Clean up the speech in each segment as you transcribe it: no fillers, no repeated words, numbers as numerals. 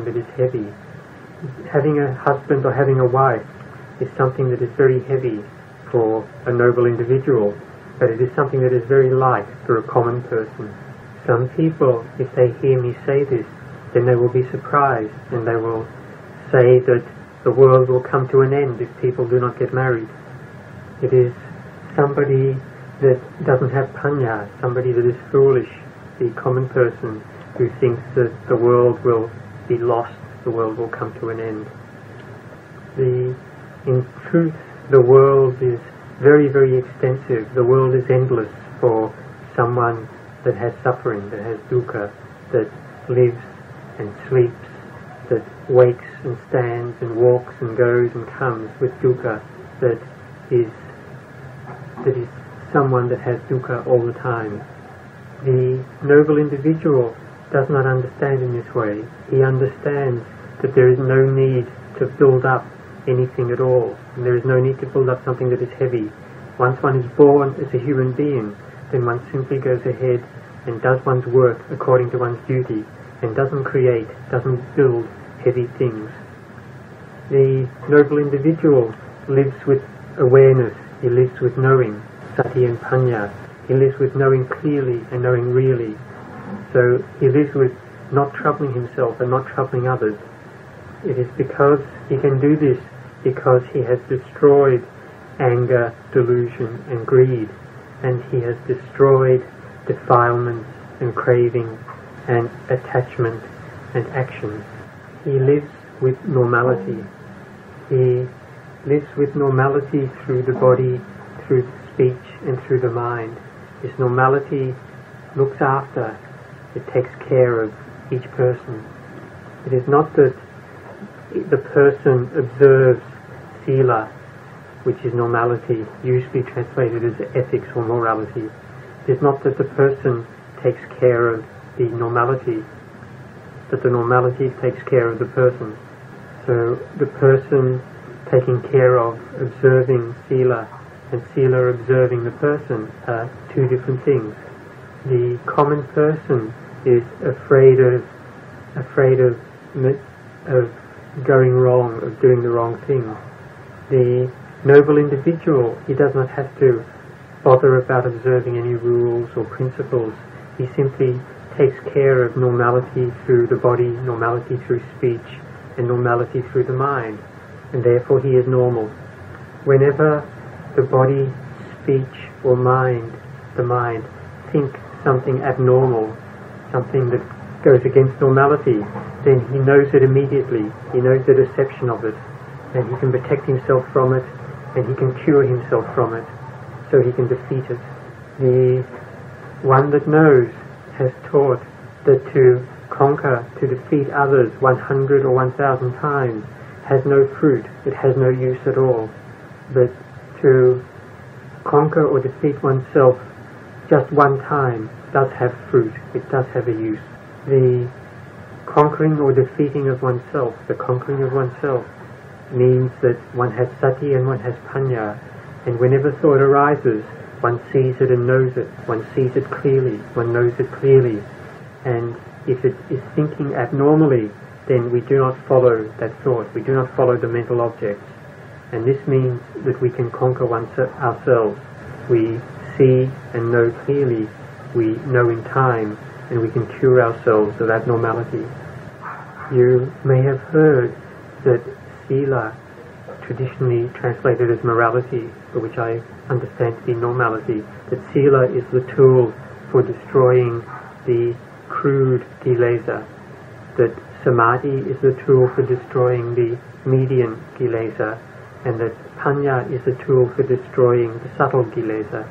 that is heavy. Having a husband or having a wife is something that is very heavy for a noble individual, but it is something that is very light for a common person. Some people, if they hear me say this, then they will be surprised and they will say that the world will come to an end if people do not get married. It is somebody that doesn't have panya, somebody that is foolish, the common person who thinks that the world will be lost, the world will come to an end. In truth, the world is very, very extensive. The world is endless for someone that has suffering, that has dukkha, that lives and sleeps, that wakes and stands and walks and goes and comes with dukkha, that is someone that has dukkha all the time. The noble individual does not understand in this way. He understands that there is no need to build up anything at all, and there is no need to build up something that is heavy. Once one is born as a human being, then one simply goes ahead and does one's work according to one's duty, and doesn't build heavy things. The noble individual lives with awareness, he lives with knowing, sati and panya. He lives with knowing clearly and knowing really. So he lives with not troubling himself and not troubling others. It is because he can do this because he has destroyed anger, delusion and greed, and he has destroyed defilements and craving and attachment and action. He lives with normality. He lives with normality through the body, through the speech and through the mind. This normality looks after, it takes care of each person. It is not that the person observes sila, which is normality, usually translated as ethics or morality. It is not that the person takes care of the normality, but the normality takes care of the person. So the person taking care of observing sila and sila observing the person are two different things. The common person is afraid of going wrong, of doing the wrong thing. The noble individual, he does not have to bother about observing any rules or principles. He simply takes care of normality through the body, normality through speech, and normality through the mind, and therefore he is normal. Whenever the body, speech, or the mind, think something abnormal, something that goes against normality, then he knows it immediately. He knows the deception of it, and he can protect himself from it, and he can cure himself from it, so he can defeat it. The one that knows has taught that to conquer, to defeat others 100 or 1,000 times has no fruit, it has no use at all. But to conquer or defeat oneself just one time does have fruit, it does have a use. The conquering or defeating of oneself, the conquering of oneself, means that one has sati and one has panya, and whenever thought arises, one sees it and knows it, one sees it clearly, one knows it clearly, and if it is thinking abnormally, then we do not follow that thought, we do not follow the mental objects, and this means that we can conquer ourselves. We see and know clearly, we know in time, and we can cure ourselves of abnormality. You may have heard that sila, traditionally translated as morality, but which I understand to be normality, that sila is the tool for destroying the crude kilesa, that samadhi is the tool for destroying the median kilesa, and that panya is the tool for destroying the subtle kilesa.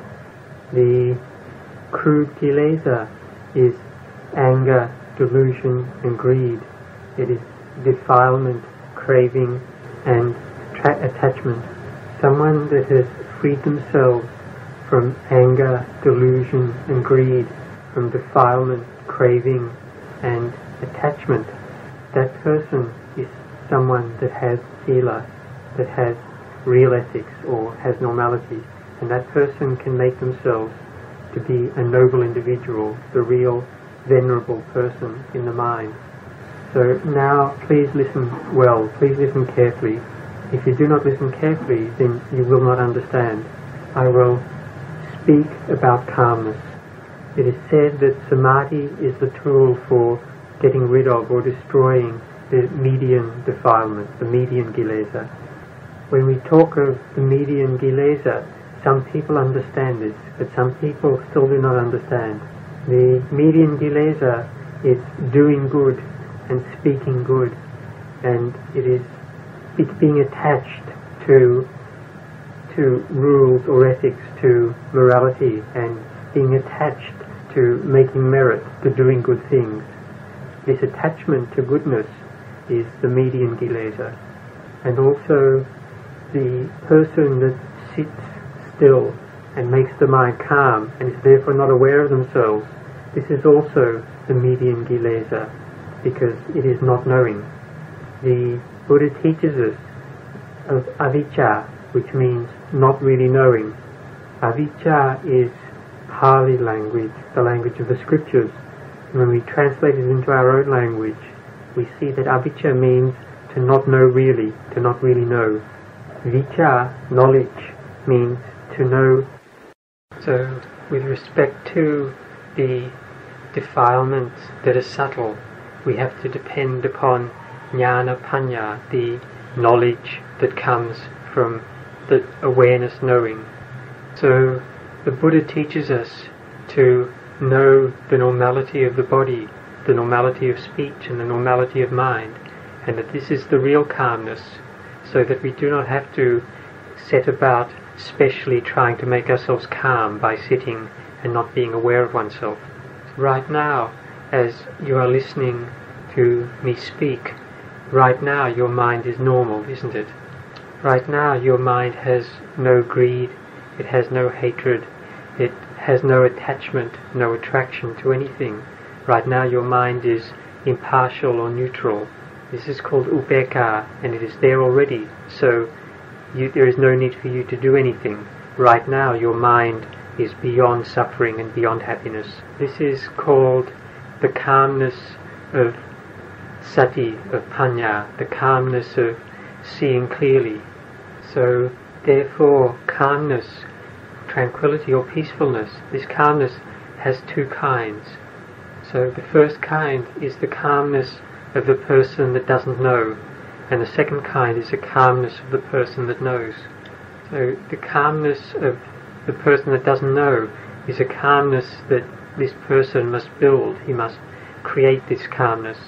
The crude kilesa is anger, delusion and greed. It is defilement, craving and attachment. Someone that has freed themselves from anger, delusion and greed, from defilement, craving and attachment, that person is someone that has sila, that has real ethics or has normality, and that person can make themselves to be a noble individual, the real venerable person in the mind. So now please listen well, please listen carefully. If you do not listen carefully, then you will not understand. I will speak about calmness. It is said that samadhi is the tool for getting rid of or destroying the median defilement, the median kilesa. When we talk of the median kilesa, some people understand this, but some people still do not understand. The median kilesa is doing good and speaking good, and it's being attached to rules or ethics, to morality, and being attached to making merit, to doing good things. This attachment to goodness is the median kilesa. And also the person that sits still and makes the mind calm and is therefore not aware of themselves, this is also the median kilesa, because it is not knowing. The Buddha teaches us of avijja, which means not really knowing. Avijja is Pali language, the language of the scriptures. And when we translate it into our own language, we see that avijja means to not know really, to not really know. Vijja, knowledge, means to know. So, with respect to the defilements that are subtle, we have to depend upon jnana panya, the knowledge that comes from the awareness knowing. So the Buddha teaches us to know the normality of the body, the normality of speech and the normality of mind, and that this is the real calmness, so that we do not have to set about specially trying to make ourselves calm by sitting and not being aware of oneself. Right now, as you are listening to me speak, right now your mind is normal, isn't it? Right now your mind has no greed, it has no hatred, it has no attachment, no attraction to anything. Right now your mind is impartial or neutral. This is called upekkha, and it is there already, so there is no need for you to do anything. Right now your mind is beyond suffering and beyond happiness. This is called the calmness of sati, of panya, the calmness of seeing clearly. So therefore calmness, tranquility or peacefulness, this calmness has two kinds. So the first kind is the calmness of the person that doesn't know, and the second kind is the calmness of the person that knows. So the calmness of the person that doesn't know is a calmness that this person must build. He must create this calmness.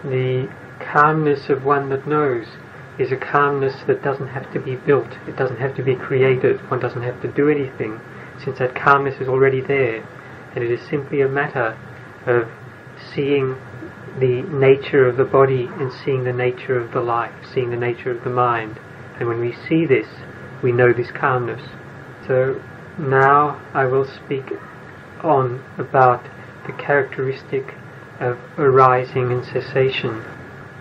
The calmness of one that knows is a calmness that doesn't have to be built. It doesn't have to be created. One doesn't have to do anything, since that calmness is already there, and it is simply a matter of seeing the nature of the body and seeing the nature of the life, seeing the nature of the mind. And when we see this, we know this calmness. So now I will speak on about the characteristic of arising and cessation.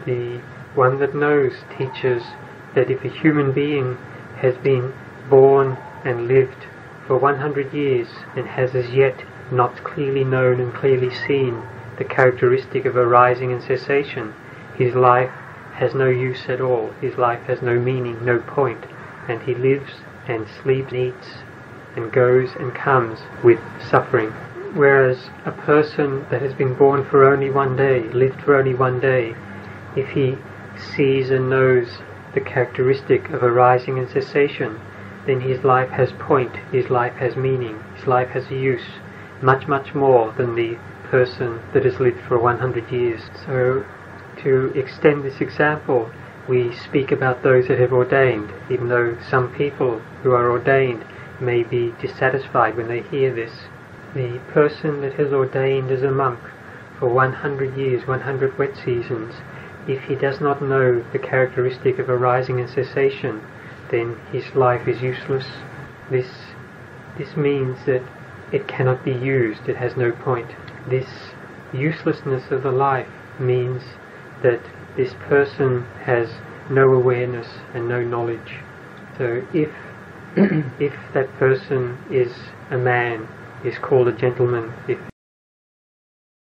The one that knows teaches that if a human being has been born and lived for 100 years and has as yet not clearly known and clearly seen the characteristic of arising and cessation, his life has no use at all. His life has no meaning, no point, and he lives and sleeps, eats and goes and comes with suffering. Whereas a person that has been born for only one day, lived for only one day, if he sees and knows the characteristic of arising and cessation, then his life has point, his life has meaning, his life has a use, much, much more than the person that has lived for 100 years. So, to extend this example, we speak about those that have ordained, even though some people who are ordained may be dissatisfied when they hear this. The person that has ordained as a monk for 100 years, 100 wet seasons, if he does not know the characteristic of arising and cessation, then his life is useless. This means that it cannot be used, it has no point. This uselessness of the life means that this person has no awareness and no knowledge. So if that person is a man, is called a gentleman. If